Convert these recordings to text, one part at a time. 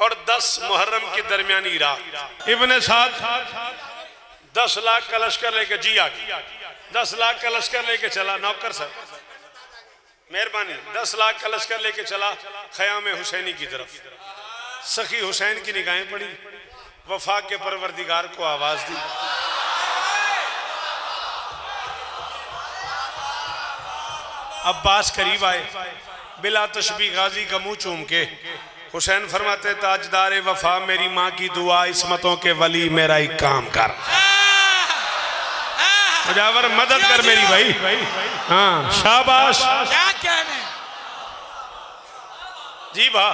और 10 मुहर्रम की दरमियानी रात इब्ने साद 10 लाख का लश्कर लेके जी आ गया। 10 लाख का लश्कर लेके चला, नौकर सर मेहरबानी, 10 लाख का लश्कर लेके चला ख़याम हुसैनी की तरफ। सखी हुसैन की निगाहें पड़ी, वफा के परवरदिगार को आवाज दी, अब्बास करीब आए, बिला तशबीह गाजी का मुंह चूम के हुसैन फरमाते ताजदारे वफा मेरी माँ की दुआ, इस्मतों के वली मेरा एक काम कर, मुजावर मदद कर मेरी भाई। हाँ शाबाश, क्या कहने जी भा।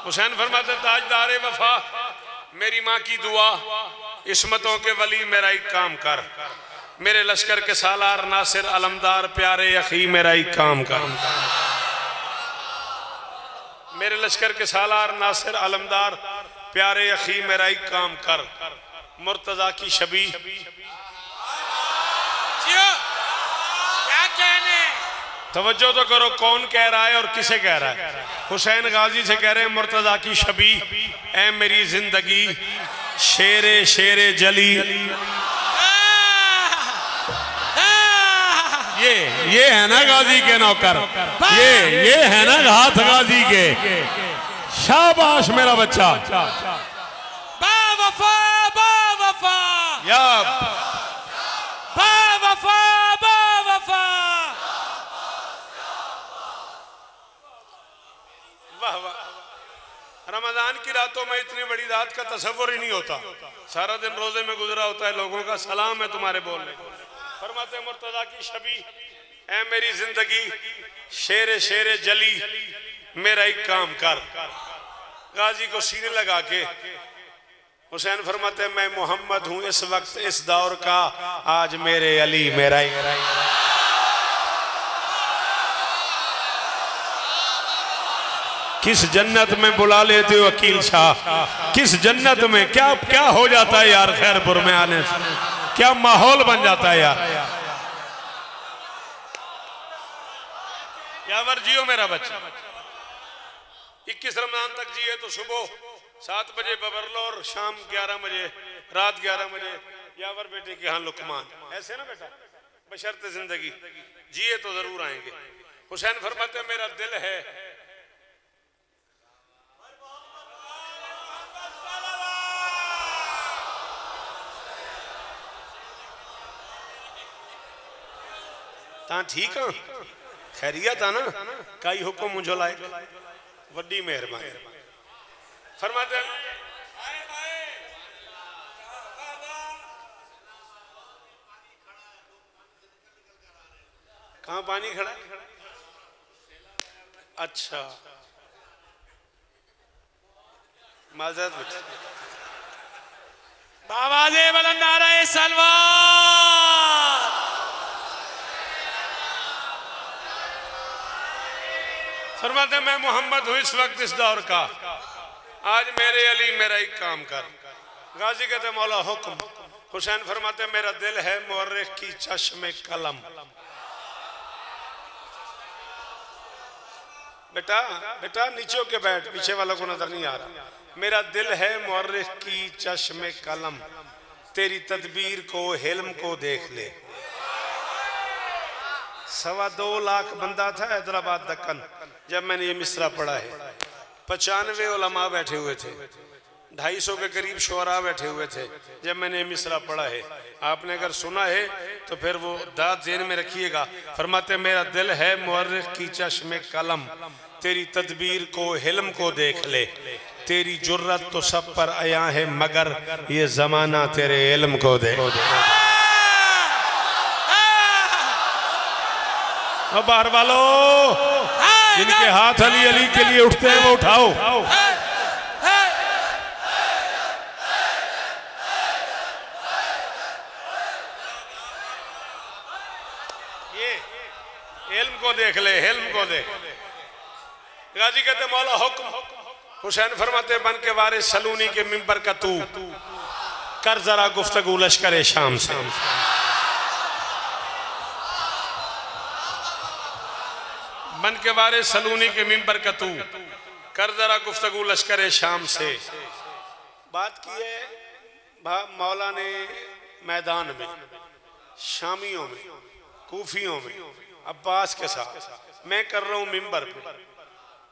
हुसैन फरमाते ताजदारे वफा मेरी माँ की दुआ, इस्मतों के वली मेरा एक काम कर, मेरे लश्कर के सालार नासिर अलमदार प्यारे अखी मेरा एक काम कर, मेरे लश्कर के सालार नासिर अलमदार प्यारे अखी मेरा एक काम कर, मुर्तजा की शबी। क्या कहने, तवज्जो तो करो कौन कह रहा है और किसे कह रहा है। हुसैन गाजी से कह रहे हैं मुर्तजा की शबी, ऐ मेरी जिंदगी शेरे शेरे जली। ये है ना गाजी के नौकर, ये है ना हाथ गाजी के। शाबाश मेरा बच्चा, बावफा बावफा या बावफा बावफा। वाह वाह, रमजान की रातों में इतनी बड़ी रात का तसव्वुर ही नहीं होता। सारा दिन रोजे में गुजरा होता है, लोगों का सलाम है तुम्हारे बोलने को। फरमाते मुर्तजा की शबी, ऐ मेरी जिंदगी शेरे शेरे जली मेरा एक काम कर। गाजी को सीने लगा के हुसैन फरमाते मैं मोहम्मद हूँ इस वक्त इस दौर का, आज मेरे अली मेरा ही। किस जन्नत में बुला लेते हो वकील शाह, किस जन्नत में, क्या क्या हो जाता है यार खैरपुर में आने से, क्या माहौल बन जाता है यार। यावर जियो मेरा बच्चा, 21 रमजान तक जिए तो सुबह 7 बजे बबरलो और शाम 11 बजे, रात 11 बजे यावर बेटे के यहाँ लुकमान, ऐसे ना बेटा, बशर्ते जिंदगी जिए तो जरूर आएंगे। हुसैन फरमाते मेरा दिल है ता ठीक है, खैरियत है ना, काई हुक्म मुझे लाए, वड्डी मेहरबानी। फरमाते कहाँ पानी खड़ा है? अच्छा माजरत बेटा, बावाज़े बुलंद नारे सलवात। फरमाते मैं मोहम्मद हूँ इस वक्त इस दौर का, आज मेरे अली मेरा एक काम कर। गाजी कहते मौला हुक्म। हुसैन फरमाते मेरा दिल है मुअर्रिख की चश्मे कलम। बेटा बेटा नीचे के बैठ, पीछे वालों को नजर नहीं आ रहा। मेरा दिल है मुअर्रिख की चश्मे कलम, तेरी तदबीर को हिल्म को देख ले। 2.25 लाख बंदा था हैदराबाद दक्कन जब मैंने ये मिसरा पढ़ा है। 95 उलमा बैठे हुए थे, 250 के करीब शुअरा बैठे हुए थे जब मैंने ये मिसरा पढ़ा है। आपने अगर सुना है तो फिर वो दाद जेन में रखिएगा। फरमाते मेरा दिल है मुअर्रिख की चश्मे कलम, तेरी तदबीर को हिल्म को देख ले। तेरी जुर्रत तो सब पर आया है मगर ये जमाना तेरे इल्म को दे। बाहर वालों जिनके हाथ अली अली के लिए उठते हैं वो उठाओ। ये इल्म को देख ले, इल्म को देख। गाजी कहते मौला हुक्म। हुसैन फरमाते बन के वारिस सलूनी के मिंबर का तू कर जरा गुफ्तगू लश्कर शाम से। बन के वारिस सलूनी के मिंबर का तू कर जरा गुफ्तगू लश्कर शाम से। बात की है मौला ने मैदान में, शामियों में, कूफियों में, अब्बास के साथ। मैं कर रहा हूँ मिंबर पे,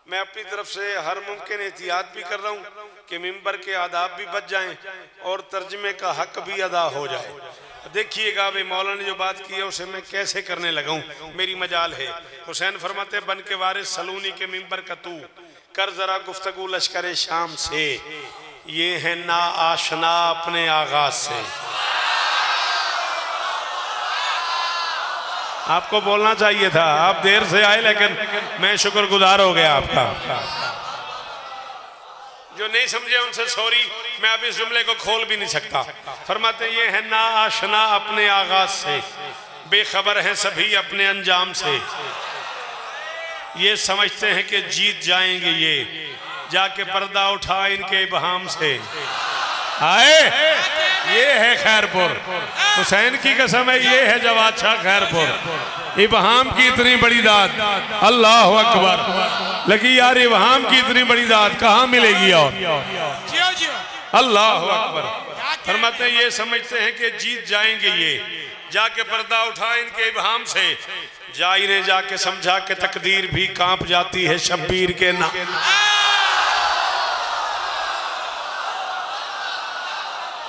मैं अपनी तरफ से हर मुमकिन एहतियात भी कर रहा हूँ कि मिंबर के आदाब भी बच जाएं और तर्जमे का हक भी अदा हो जाए। देखिएगा भाई मौला ने जो बात की है उसे मैं कैसे करने लगा हूँ, मेरी मजाल है। हुसैन फरमाते बन के वारिस सलूनी के मिंबर का तू कर जरा गुफ्तगू लश्कर शाम से, ये है ना आशना अपने आगाज से। आपको बोलना चाहिए था, आप देर से आए लेकिन मैं शुक्रगुजार हो गया आपका। जो नहीं समझे उनसे सॉरी, मैं अब इस जुमले को खोल भी नहीं सकता। फरमाते ये है ना आशना अपने आगाज से, बेखबर हैं सभी अपने अंजाम से। ये समझते हैं कि जीत जाएंगे ये, जाके पर्दा उठा इनके इबहाम से। आए ये है खैरपुर, हुसैन की कसम है ये है जवाद शाह खैरपुर। इबहाम की इतनी बड़ी दाद, अल्लाह अकबर। लगी यार इबहाम की इतनी बड़ी दाद कहाँ मिलेगी और, अल्लाह अकबर। फरमाते ये समझते हैं कि जीत जाएंगे ये, जाके पर्दा उठा इनके इबहाम से। जा इन्हें जाके समझा के तकदीर भी कांप जाती है शब्बीर के नाम।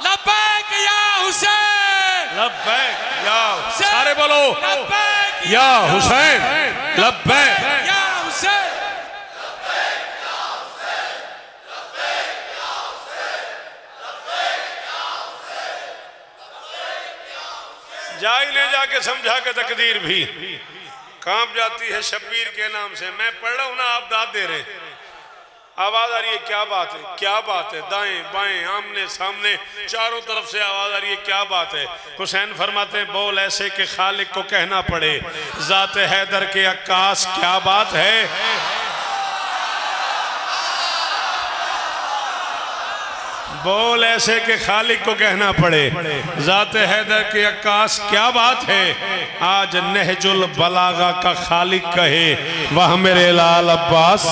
लब्बैक या हुसैन, लब्बैक या, सारे बोलो या हुसैन, लब्बैक या हुसैन। जा इन्हें जाके समझा के तकदीर भी कांप जाती है शब्बीर के नाम से। मैं पढ़ रहा हूं ना, आप दाद दे रहे, आवाज आ रही है। क्या बात है, क्या बात है, दाएं बाएं आमने सामने चारों तरफ से आवाज आ रही है, क्या बात है। हुसैन फरमाते हैं बोल ऐसे कि खालिक को कहना पड़े, जात हैदर के अक्कास क्या बात है। बोल ऐसे कि खालिक को कहना पड़े, जात हैदर के अक्कास क्या बात है। आज नहजुल बलागा का खालिक कहे, वह मेरे लाल अब्बास।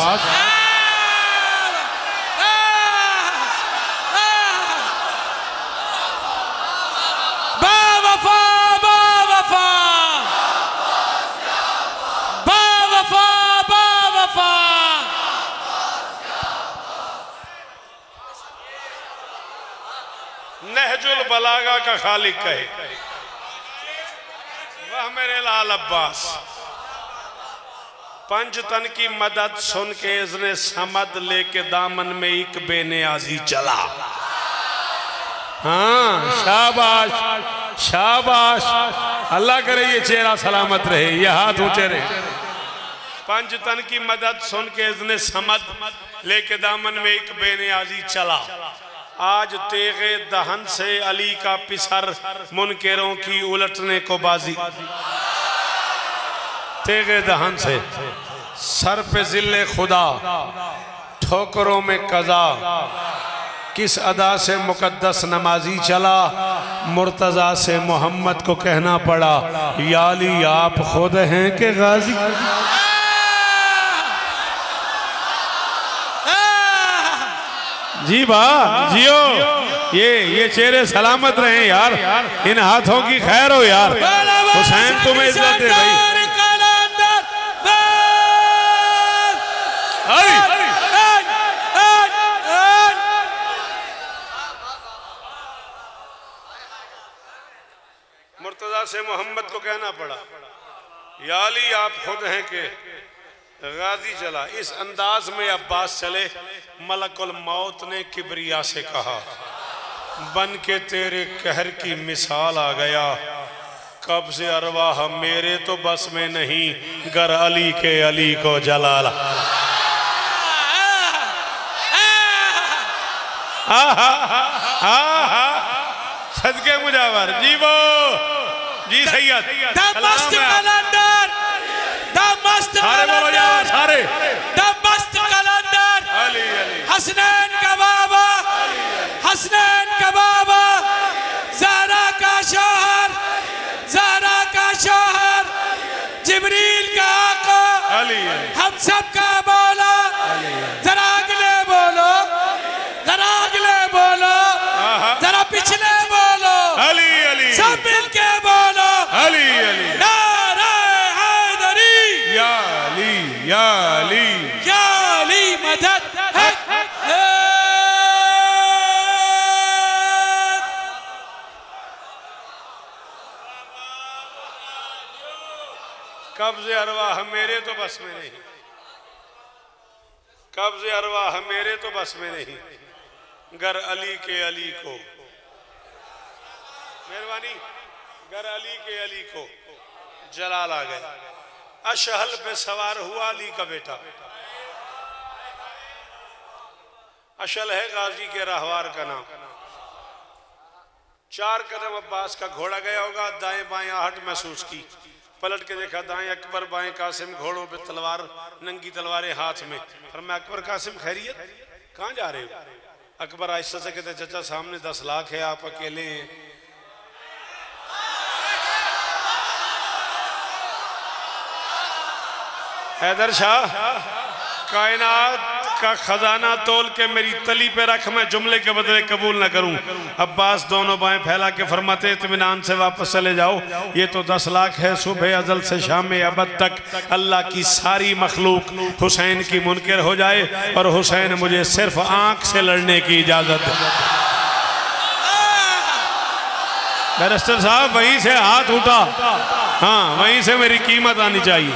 नहजुल बलागा का खालिक कहे, वह मेरे लाल अब्बास। पंच तन की मदद सुन के इसने समद लेके दामन में एक बेनियाजी चला। हाँ शाबाश शाबाश, अल्लाह करे ये चेहरा सलामत रहे, ये हाथ ऊंचे रहे। पंच तन की मदद सुन के इसने समद लेके दामन में एक बेनियाजी चला। आज तेगे दहन से अली का पिसर मुनकेरों की उलटने को बाजी। तेगे दहन से सर पे जिल्ले खुदा, ठोकरों में कजा, किस अदा से मुकद्दस नमाजी चला। मुर्तजा से मोहम्मद को कहना पड़ा, या अली आप खुद हैं कि गाजी। जी बा जियो, ये चेहरे सलामत रहे यार, इन हाथों की खैर हो यार। हुसैन तुम्हें इज्जत दे भाई। मुर्तजा से मोहम्मद को कहना पड़ा, या अली आप खुद हैं कि गाजी चला। इस अंदाज में अब्बास चले, मलकुल मौत ने किबरिया से कहा, बन के तेरे कहर की मिसाल आ गया। कब से अरवाह मेरे तो बस में नहीं, गर अली के अली को जलाला। सदके मुजावर जी वो जी सैयद हसनैन का बाबा, हसनैन का बाबा, ज़हरा का शौहर, ज़हरा का शौहर, जिब्रील का आका, हम सब का मौला, जरा मदद कब्ज़े अरवाह मेरे तो बस में नहीं, कब्ज़े अरवाह मेरे तो बस में नहीं, गर अली के अली को, मेहरबानी, गर अली के अली को जलाल आ गया। अशहल पे सवार हुआ अली का बेटा। अशल है गाजी के राहवार का नाम। 4 कदम अब्बास का घोड़ा गया होगा, दाएं बाएं आहट महसूस की, पलट के देखा दाएं अकबर बाएं कासिम, घोड़ों पे तलवार, नंगी तलवारें हाथ में। फरमाया अकबर कासिम खैरियत, कहाँ जा रहे हो? अकबर आहिस्ता से कहते चाचा सामने 10 लाख है, आप अकेले हैं। हैदर शाह, कायनात का खजाना तोल के मेरी तली पे रख, मैं जुमले के बदले कबूल न करूं। अब्बास दोनों बाएं फैला के फरमाते इत्मीनान से वापस चले जाओ, ये तो 10 लाख है, सुबह अजल से शाम अबद तक अल्लाह की सारी मखलूक हुसैन की मुनकर हो जाए और हुसैन मुझे सिर्फ आंख से लड़ने की इजाजत दे। बैरिस्टर साहब वहीं से हाथ उठा, हाँ वहीं से मेरी कीमत आनी चाहिए।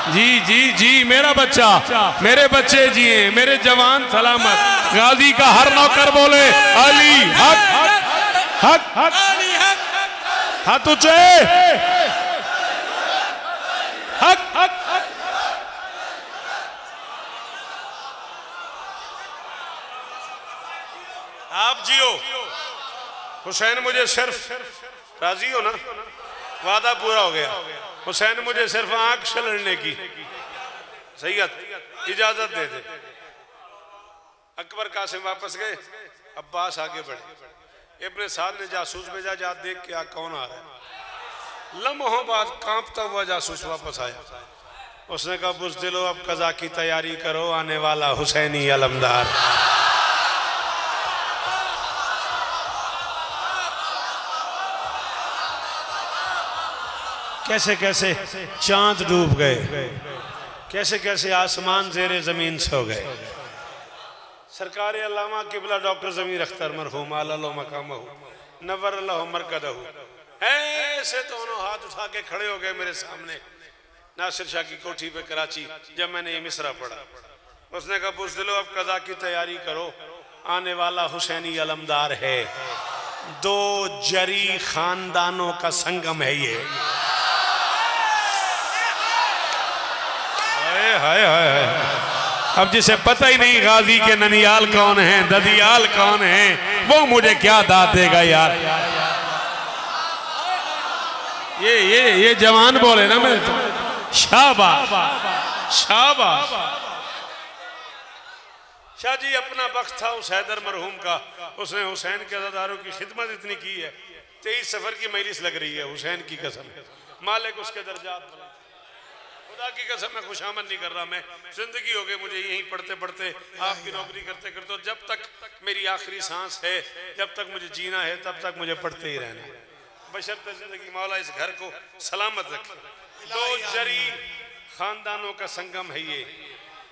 जी जी जी, मेरा बच्चा, मेरे बच्चे जिए, मेरे जवान सलामत। गाजी का हर नौकर बोले अली हक हक हक, हाथ ऊंचे, हक हक। आप जियो, हुसैन मुझे सिर्फ, राजी हो ना, वादा पूरा हो गया, हुसैन मुझे सिर्फ आंख से लड़ने की सैयद इजाजत दे दे। अकबर कासिम वापस गए, अब्बास आगे बढ़े। इब्ने साद ने जासूस भेजा, जा देख के आ कौन आ रहा है। लम्हों बाद कांपता हुआ जासूस वापस आया। उसने कहा बुज़दिलो अब कज़ा की तैयारी करो, आने वाला हुसैनी अलमदार। कैसे कैसे चांद डूब गए, कैसे कैसे आसमान ज़ेरे ज़मीन सो गए। सरकार अल्लामा किबला डॉक्टर ज़मीर अख्तर मरहूम अल्लाह मकामहू नव्वर अल्लाह मरकदहू ऐसे दोनों हाथ उठा के खड़े हो गए मेरे सामने, नासिर शाह की कोठी पे कराची। जब मैंने ये मिसरा पढ़ा, उसने कहा बुज़दिलो अब कज़ा की तैयारी करो, आने वाला हुसैनी अलमदार है। 2 जरी खानदानों का संगम है ये। हाय हाय हाय, अब जिसे पता ही नहीं गाजी के ननियाल कौन है, ददियाल कौन है, वो मुझे क्या दाद देगा यार। ये जवान बोले ना, मैं तो शाबाश शाबाश। शाह जी अपना वक्त था उस हैदर मरहूम का, उसने हुसैन के अज़ादारों की खिदमत इतनी की है। 23 सफर की मजलिस लग रही है, हुसैन की कसम, मालिक उसके दर्जात, खुदा की कसम मैं खुशामद नहीं कर रहा। मैं जिंदगी हो गई मुझे यहीं पढ़ते पढ़ते, आपकी नौकरी करते करते, जब तक मेरी आखिरी सांस है, जब तक मुझे जीना है, तब तक मुझे पढ़ते ही रहना है, बशर्ते जिंदगी मौला इस घर को सलामत रखे। 2 जरी खानदानों का संगम है ये,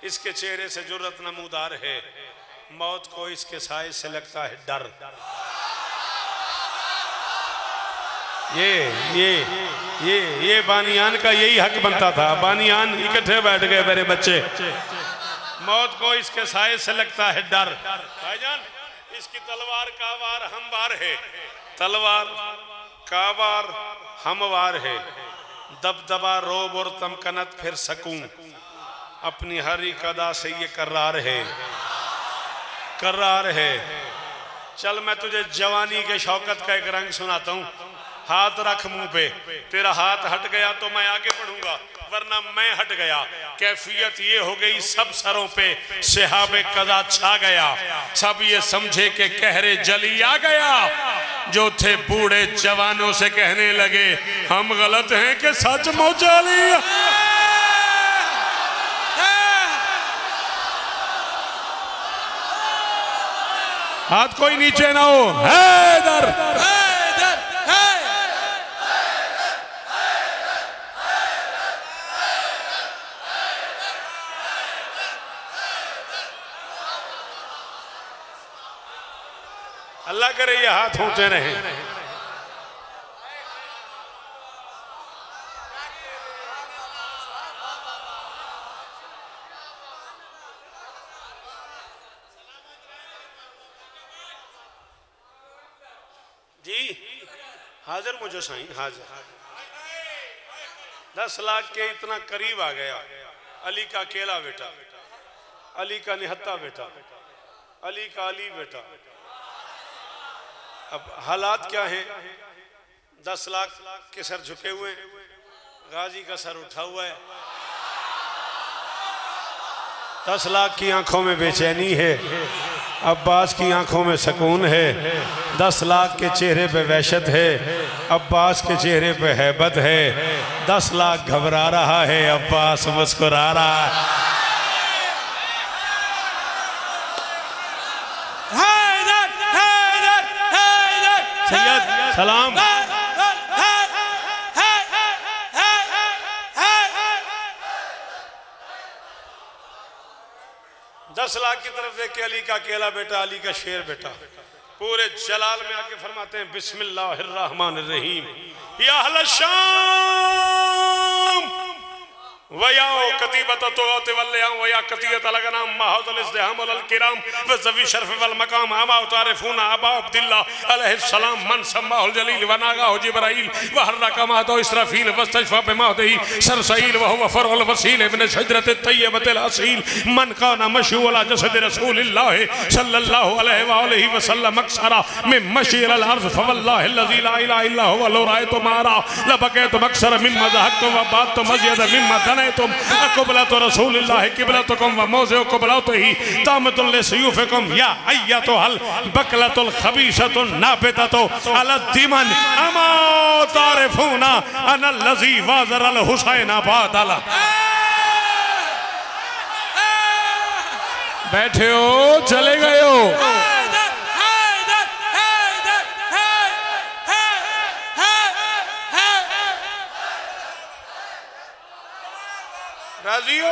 इसके चेहरे से जुर्रत नमूदार है, मौत को इसके साए से लगता है डर। ये बानियान का यही हक बनता था। बानियान इकट्ठे बैठ गए मेरे बच्चे, मौत को इसके साए से लगता है डर। भाईजान इसकी तलवार का वार हमवार है, तलवार का वार हमवार है। दबदबा रोब और तमकनत फिर सकूं, अपनी हर एक अदा से ये करार है, करार है। चल मैं तुझे जवानी के शौकत का एक रंग सुनाता हूँ। हाथ रख मुंह पे, तेरा हाथ हट गया तो मैं आगे बढ़ूंगा, वरना मैं हट गया। कैफियत ये हो गई सब सरों पे शहाबे कज़ा छा गया, सब ये समझे कि कहरे जली आ गया। जो थे बूढ़े जवानों से कहने लगे हम गलत हैं कि सचमुच जली। हाथ कोई नीचे ना हो, हैदर अल्लाह करे ये हाथ होते रहे। जी हाजिर मुझे साईं हाजिर। 10 लाख के इतना करीब आ गया। अली का अकेला बेटा, अली का निहत्ता बेटा, अली का अली बेटा। अब हालात क्या हैं? 10 लाख के सर झुके हुए, गाजी का सर उठा हुआ है। 10 लाख की आंखों में बेचैनी है, अब्बास की आंखों में सुकून है। 10 लाख के चेहरे पे वहशत है, अब्बास के चेहरे पे हैबत है। 10 लाख घबरा रहा है, अब्बास मुस्कुरा रहा है। सैयद सलाम। 10 लाख की तरफ देख के अली का अकेला बेटा, अली का शेर बेटा पूरे जलाल में आके फरमाते हैं बिस्मिल्लाहिर्रहमानिर्रहीम। या अहल शाम वयाओ कतीबत तोते वल्लयाम वया कतियत अलगनाम माहौल इज़्दिहाम वल किराम व ज़वी शर्फ वल मकाम अमा तारिफूना अबा अब्दुल्लाह अलैहि सलाम मन समाहुल जलील व नागा जिब्राइल व हर्रका मातो इसराफील वस्तशफा बिमादही सरसईल व हुवा फरउल वसील इब्न शजरत तय्यबतिल असील मन काना मशूला जसद रसूलिल्लाह सल्लल्लाहु अलैहि व आलिहि वसल्लम अक्सरा मिन मशील अल अर्ज़ फवल्लाहि अल्लज़ी ला इलाहा इल्ला हुवा लौ रायतु मारा लबकैतु अक्सर मिम्मा ज़हकतु व बातु मज़ीद मिम्मा तुम क़िबला तो रसूलुल्लाह क़िबला तो कम व मौज़िउ क़िबला तो ही तामतुल लिसयूफ़िकुम या अय्यतुहल बकलतुल ख़बीसतुन नाबिततु अला दिमन अमा तारिफूना अनल लज़ी वाज़रल हुसैन बादला। बैठे हो चले गए हो। राजी हो?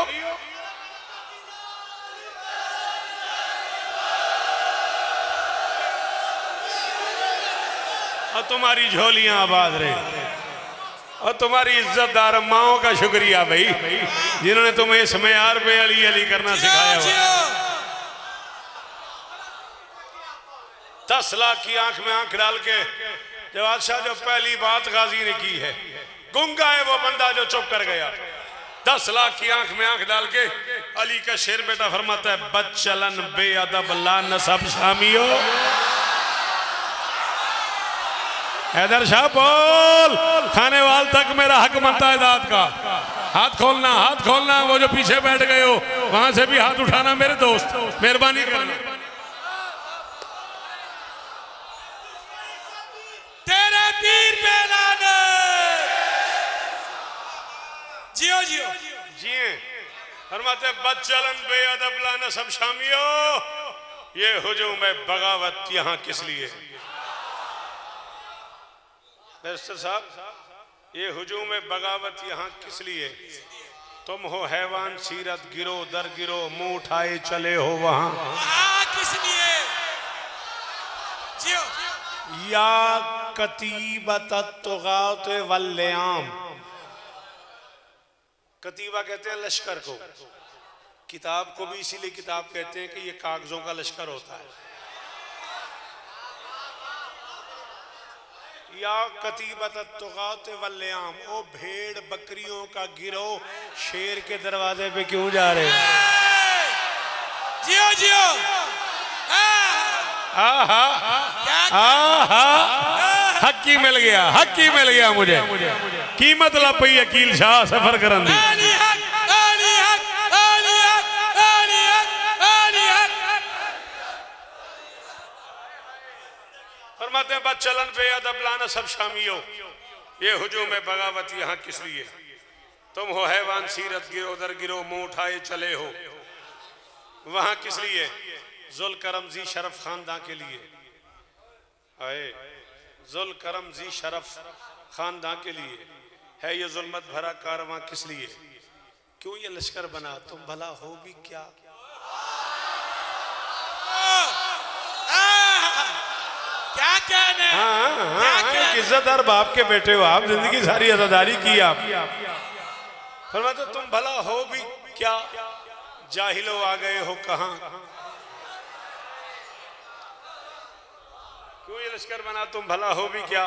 और तुम्हारी झोलियां आबाद रहे और तुम्हारी इज्जतदार माओ का शुक्रिया भाई जिन्होंने तुम्हें इस मेयार पे अली अली करना सिखाया हुआ। 10 लाख की आंख में आंख डाल के जब बादशाह जो पहली बात गाजी ने की है, गूंगा है वो बंदा जो चुप कर गया। 10 लाख की आंख में आंख डाल के अली का शेर बेटा फरमाता है बदचलन बेअदब ला नसब शामियो। हैदर शाह बोल, खाने वाल तक मेरा हक बनता है दाद का। हाथ खोलना, हाथ खोलना। वो जो पीछे बैठ गए हो वहां से भी हाथ उठाना मेरे दोस्त, मेहरबानी करना। तेरे पीर पे लाने जियो जियो जिए। फरमाते बदचलन बेअदब ला नसब शामियो। ये हुजूम बगावत यहाँ किस लिए? बैरिस्टर साहब, ये हुजूम बगावत यहाँ किस लिए? तुम हो हैवान सीरत गिरो दर गिरो मुंह उठाए चले हो वहां किस लिए? जियो। या कतीबत तुगात वल्लयाम। कतीबा कहते हैं लश्कर को, किताब को भी इसीलिए किताब कहते हैं कि ये कागजों का लश्कर होता है। या कतीबत तुगात वल्लयाम, ओ भेड़ बकरियों का गिरोह शेर के दरवाजे पे क्यों जा रहे हो? जियो जियो। आहा आहा, हक्की मिल गया, हक्की मिल गया मुझे। कीमत ला पई अकील शाह सफर करन दी। फरमाते हैं बदचलन बेअदब ला नसब शामियो। ये हुजूम बगावत यहाँ किस लिए? तुम हो हैवान सीरत गिरो दर गिरो मुंह उठाए चले हो वहां किस लिए? जुल करम जी शरफ खानदान के लिए। आए जुल करम जी शरफ खानदान के लिए है ये जुल्मत भरा कारवां किस लिए? क्यों ये लश्कर बना? तुम भला हो भी क्या? कहने हैं? हाँ, एक इज्जतदार बाप के बेटे हो आप, जिंदगी सारी अदादारी की आप। फरमाते तुम भला हो भी क्या, जाहिलो आ गए हो कहां। क्यों ये लश्कर बना, तुम भला हो भी क्या,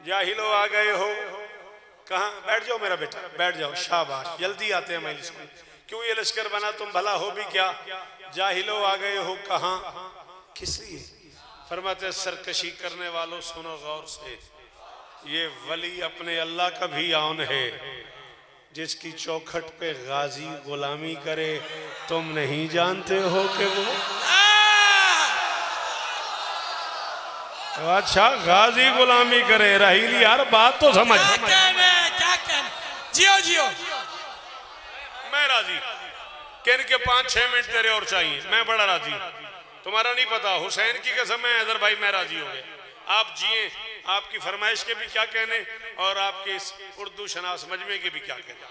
जाहिलो आ गए हो कहां। बैठ जाओ मेरा बेटा, बैठ जाओ, शाबाश, जल्दी आते हैं मजलिस में। क्यों ये लश्कर बना, तुम भला हो भी क्या, जाहिलो आ गए हो कहां। किस लिए। फरमाते सरकशी करने वालों सुनो गौर से, ये वली अपने अल्लाह का भी आन है, जिसकी चौखट पे गाजी गुलामी करे। तुम नहीं जानते हो कि वो अच्छा गाजी गुलामी करे। राहील यार बात तो समझ। क्या कहने, क्या कहने, जियो जियो। मैं राजी, किन के 5-6 मिनट तेरे और चाहिए, मैं बड़ा राजी। तुम्हारा नहीं पता, हुसैन की कसम है हैदर भाई, मैं राजी हो गए। आप जिए, आपकी फरमाइश के भी क्या कहने और आपके इस उर्दू शनास मजमे के भी क्या कहने।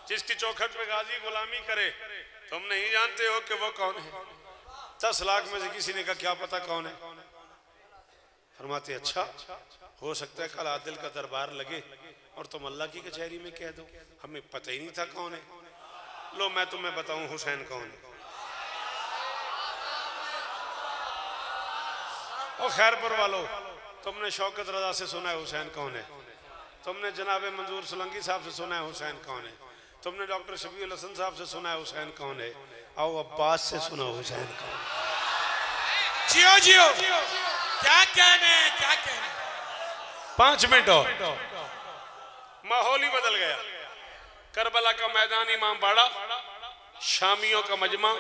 जिसकी चौखट पे गाजी गुलामी करे, तुम नहीं जानते हो कि वो कौन है। 10 लाख में से किसी ने कहा क्या पता कौन है। फरमाते अच्छा हो सकता है कल आदिल का दरबार लगे और तुम अल्लाह की कचहरी में कह दो हमें पता ही नहीं था कौन है। लो मैं तुम्हें बताऊं हुसैन कौन है। ओ खैरपुर वालों, तुमने शौकत रजा से सुना है हुसैन कौन है, तुमने जनाब मंजूर सोलंकी साहब से सुना है हुसैन कौन है, तुमने डॉक्टर शफीउल हसन साहब से सुना है हुसैन कौन है। आओ अब्बास से सुनो हुसैन कौन है। जियो जियो। क्या कहने, क्या कहने। 5 मिनट और, माहौल ही बदल गया। करबला का मैदान, इमाम बाड़ा, शामियों का मजमा,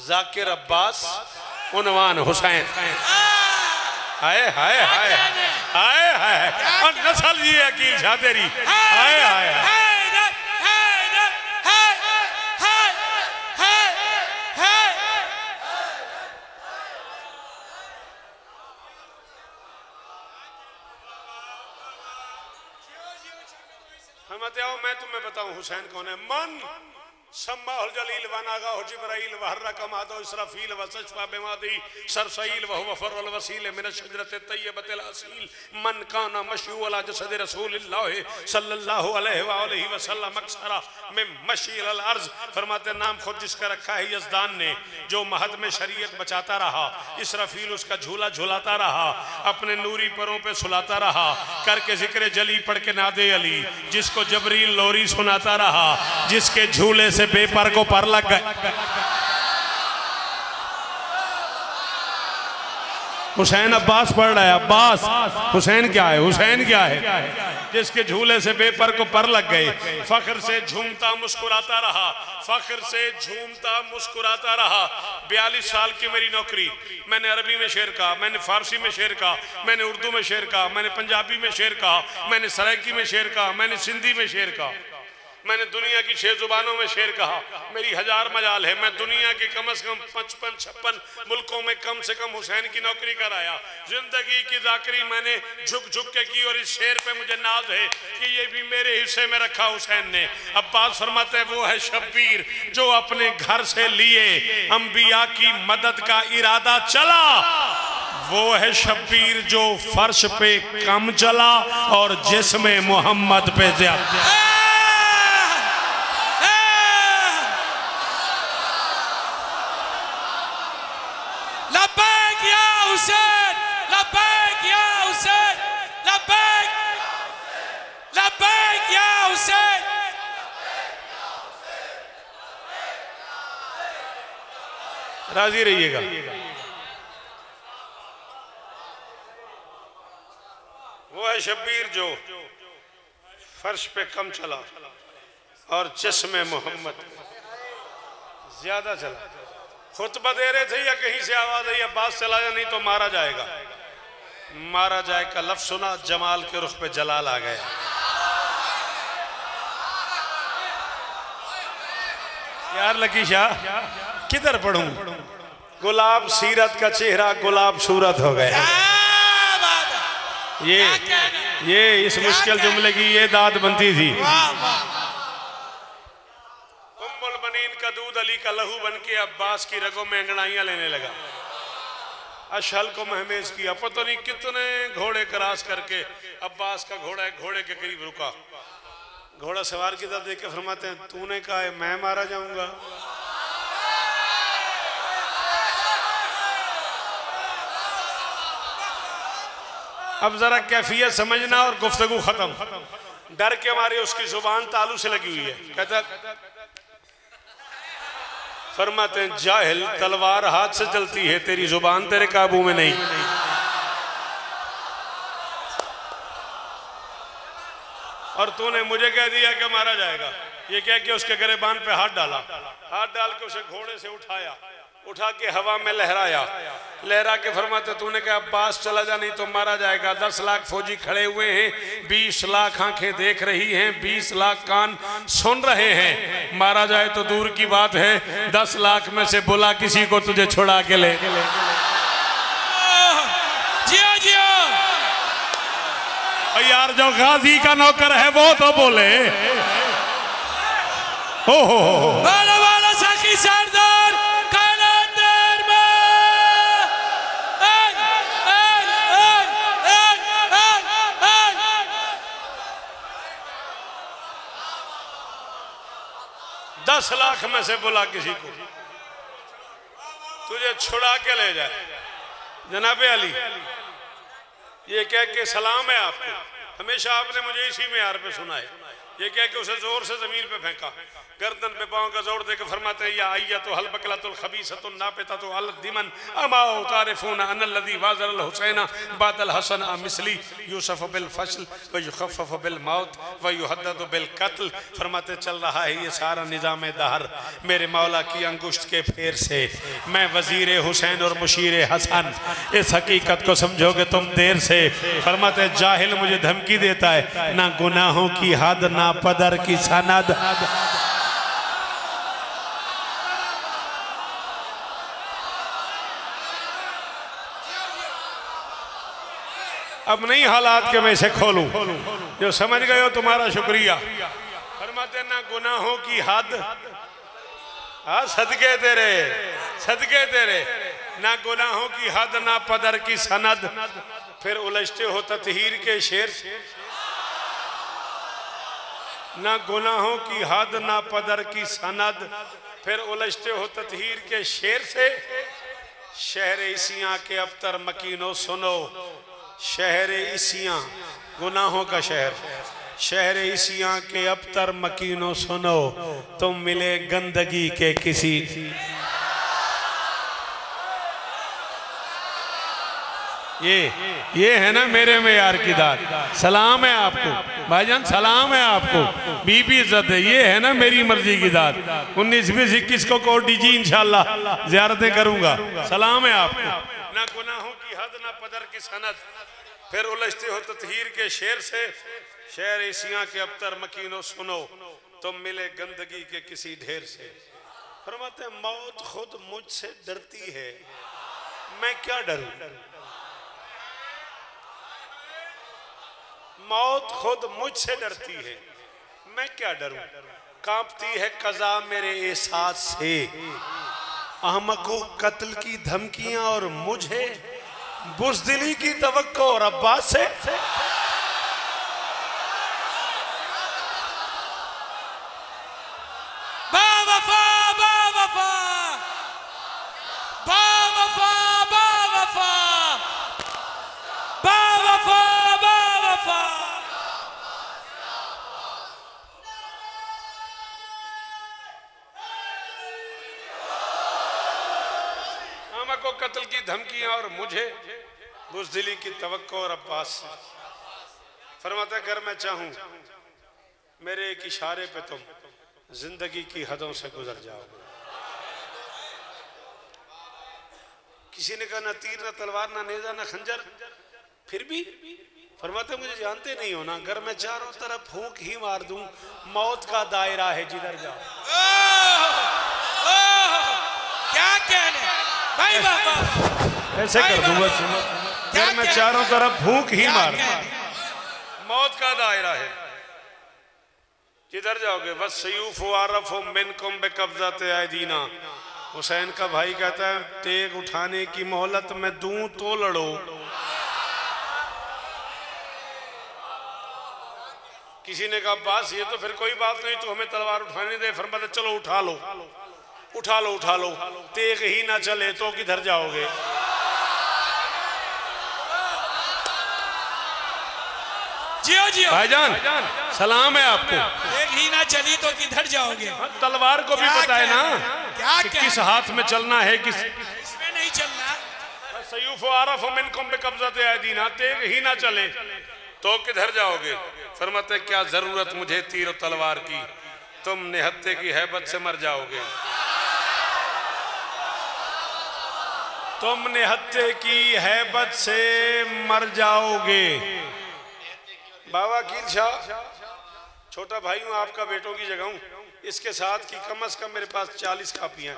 जाकिर अब्बास, उन्वान हुसैन। हाय हाय हाय हाय हाय, और नस्ल जी अकील शाह तेरी। हाय हाय आओ मैं तुम्हें बताऊं हुसैन कौन है। मन सम्माहुल जलील वनागा हो जिब्राइल वहर्रा कमादो इसराफील वसशफा बिमादी सरसईल वह वफर वल वसील मिन शजरत तय्यबतिल असील मन काना मशू अला जसद रसूलिल्लाह सल्लल्लाहु अलैहि वसल्लम अक्सरा में मशील अल अर्ज। फरमाते नाम खुद जिसका रखा है यज़दान ने, जो महद में शरीयत बचाता रहा, इसराफील उसका झूला झुलाता रहा, अपने नूरी परों पे सुलाता रहा, करके जिक्र जली पढ़ के नादे अली, जिसको जबरील लोरी सुनाता रहा, जिसके झूले से बेपर को पर लग गए। हुसैन अब्बास पढ़ रहा है, अब्बास हुसैन क्या है, हुसैन क्या है। जिसके झूले से बेपर को पर लग गए, फख्र से झूमता मुस्कुराता रहा, फख्र से झूमता मुस्कुराता रहा। 42 साल की मेरी नौकरी, मैंने अरबी में शेर कहा, मैंने फारसी में शेर कहा, मैंने उर्दू में शेर कहा, मैंने पंजाबी में शेर कहा, मैंने सराइकी में शेर कहा, मैंने सिंधी में शेर कहा, मैंने दुनिया की 6 जुबानों में शेर कहा। मेरी 1000 मजाल है, मैं दुनिया के कम से कम 55-56 मुल्कों में कम से कम हुसैन की नौकरी कराया। जिंदगी की जाकरी मैंने झुक झुक के की और इस शेर पे मुझे नाज है कि ये भी मेरे हिस्से में रखा हुसैन ने। अब्बास फरमाते हैं वो है शब्बीर जो अपने घर से लिए अंबिया की मदद का इरादा चला, वो है शब्बीर जो फर्श पे कम चला और जिस्म मोहम्मद पे ज्यादा। लब्बैक या हुसैन, लब्बैक या हुसैन, लब्बैक, लब्बैक या हुसैन। राजी रहिएगा। वो है शब्बीर जो फर्श पे कम चला और जिस्म मोहम्मद ज्यादा चला। खुतबा दे रहे थे या कहीं से आवाज आई अब्बास चला जा नहीं तो मारा जाएगा। मारा जाए का लफ्ज सुना, जमाल के रुख पे जलाल आ गया। यार लकी शाह किधर पढ़ूं, गुलाब सीरत का चेहरा गुलाब सूरत हो गया। ये इस मुश्किल जुमले की ये दाद बनती थी। का दूध अली का लहू बन के अब्बास की रगों में अंगड़ाइयां लेने लगा। अशहल को महमेज किया, पता नहीं कितने घोड़े क्रॉस करके अब्बास का घोड़ा एक घोड़े के करीब रुका। घोड़ा सवार की तरफ देख के फरमाते हैं तूने कहा है मैं मारा जाऊंगा। अब जरा कैफियत समझना और गुफ्तगू खत्म। डर के मारे उसकी जुबान तालू से लगी हुई है। कहता फरमाते हैं जाहिल तलवार हाथ से चलती है, तेरी जुबान तेरे काबू में नहीं। और तूने मुझे कह दिया कि मारा जाएगा। ये कह के उसके गिरेबान पे हाथ डाला, हाथ डाल के उसे घोड़े से उठाया, उठा के हवा में लहराया, लहरा के फरमाते तूने कहा अब्बास चला जा नहीं तो मारा जाएगा। 10 लाख फौजी खड़े हुए हैं, 20 लाख आंखें देख रही हैं, 20 लाख कान सुन रहे हैं। मारा जाए तो दूर की बात है, 10 लाख में से बुला किसी को तुझे छुड़ा के ले। जियो जियो यार जो गाजी का नौकर है वो तो बोले। हो वाला वाला साकी सरदार कालांतर में 10 लाख में से बुला किसी को तुझे छुड़ा के ले जाए। जनाबे अली ये कह के सलाम है आपको, हमेशा आपने मुझे इसी मेयार पे सुना है। ये कह के उसे जोर से जमीन पे फेंका, गर्दन पे पांव का जोर देकर फरमाते हैं या आइया तो हल बकलातुल खबीसतुन नापिता तो अल दिमन अमा तारिफून अनल्लज़ी वाज़ल हुसैना बादल हसन मिसली यूसुफ बिल फस्ल व युखफ़फ़ बिल मौत व युहद्दद बिल कत्ल। फरमाते चल रहा है ये सारा निज़ाम दहर मेरे मौला की अंगुष्ठ के फेर से। मैं वज़ीर हुसैन और मुशीर हसन, इस हकीकत को समझोगे तुम देर से। फरमाते जाहिल मुझे धमकी देता है, ना गुनाहों की हद ना पदर की सनद। अब नहीं हालात के मैं इसे खोलूं, जो समझ गए हो तुम्हारा शुक्रिया। फरमाते ना गुनाहों की हद, सदके तेरे सदके तेरे, ना गुनाहों की हद ना पदर की सनद। फिर उलझते हो ततहीर के शेर से, ना गुनाहों की हद ना पदर की सनद। फिर उलझते हो ततहीर के शेर से। शहर इसियां के अबतर मकीनो सुनो, शहर इसियां गुनाहों का शहर, शहर इसियां के अबतर मकीनो सुनो, तुम मिले गंदगी के किसी। ये है ना मेरे में यार की दाद। सलाम है आपको भाईजान, सलाम है आपको, बीबी इज्जत है। ये है ना मेरी मर्जी की दाद। 19-20-21 को कोर्ट डीजी इंशाल्लाह ज़ियारतें करूंगा। सलाम है आपको। ना गुनाहों की हद ना पदर की सनद। फिर उलझते हो ततहीर के शेर से। शहर एशिया के अबतर मकीनो सुनो, तुम मिले गंदगी के किसी ढेर से। फरमाते मौत खुद मुझसे डरती है, मैं क्या डरूं। मौत खुद मुझसे डरती है, मैं क्या डरूं। कांपती है कज़ा मेरे एहसास से, अहमको कत्ल की धमकियां और मुझे बुज़दिली की तवक्को और अब्बास से। बावफा बावफा बावफा बावफा बावफा बावफा। को कत्ल की धमकियां और मुझे बुज़दिली की तवक्को और अब्बास से। फरमाता अगर मैं चाहूं मेरे एक इशारे पे तुम जिंदगी की हदों से गुजर जाओगे। किसी ने कहा ना तीर ना तलवार ना नेजा ना खंजर, फिर भी फरमाते मुझे जानते नहीं हो ना, अगर मैं चारों तरफ फूंक ही मार दूं मौत का दायरा है जिधर जाओ। क्या कहने भाई बाबा, ऐसे कर दूंगा। अगर मैं चारों तरफ फूंक ही मार, मौत का दायरा है जिधर जाओगे। बस सयूफ वारफ मिनकुम बेकब्ज़ाते आयदीना, हुसैन का भाई कहता है तेग उठाने की मोहलत मैं दूं तो लड़ो। किसी ने कहा अब्बास ये तो फिर कोई बात नहीं, तू हमें तलवार उठाने दे। फरमाते चलो उठा लो उठा लो उठा लो, तेग ही ना चले तो किधर जाओगे। जियो जियो भाईजान सलाम है आपको। तेग ही ना चली तो किधर जाओगे। तलवार को भी पता है ना क्या कि किस हाथ में चलना है, किस इसमें नहीं चलना। सयूफ आरफ मिनकुम बिकब्ज़ति अयदीना, तेग ही ना चले तो किधर जाओगे। फरमाते क्या जरूरत मुझे तीर और तलवार की, तुम निहत्ते की हैबत से मर जाओगे। तुम निहत्ते की हैबत से मर जाओगे। बाबा कीर शाह छोटा भाई हूं, आपका बेटों की जगह हूं, इसके साथ की कम से कम मेरे पास 40 कापियां।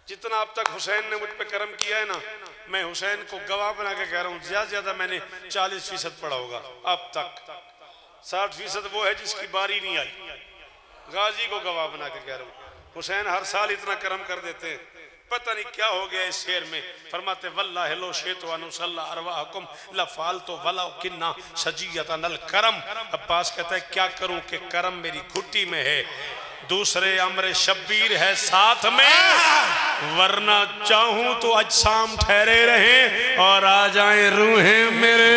जितना अब तक हुसैन ने मुझ पे करम किया है ना, मैं हुसैन को गवाह बना के कह रहा हूँ, ज्यादा ज्यादा मैंने 40% पढ़ा होगा अब तक। 60% वो है जिसकी बारी नहीं आई, गाजी को गवाह बना के कह रहा हूँ। हुसैन हर साल इतना करम कर देते हैं, पता नहीं क्या हो गया इस शेर में। फरमाते वल्लाहि लो शेतु अनुसल्ला अरवाहकुम लफाल तो वला किन्ना सजीयतनल करम। अब्बास कहता है क्या करूं कि करम मेरी घुट्टी में है, दूसरे अमर शब्बीर है साथ में, वरना चाहूं तो अजसाम ठहरे रहे और आ जाए रूहें मेरे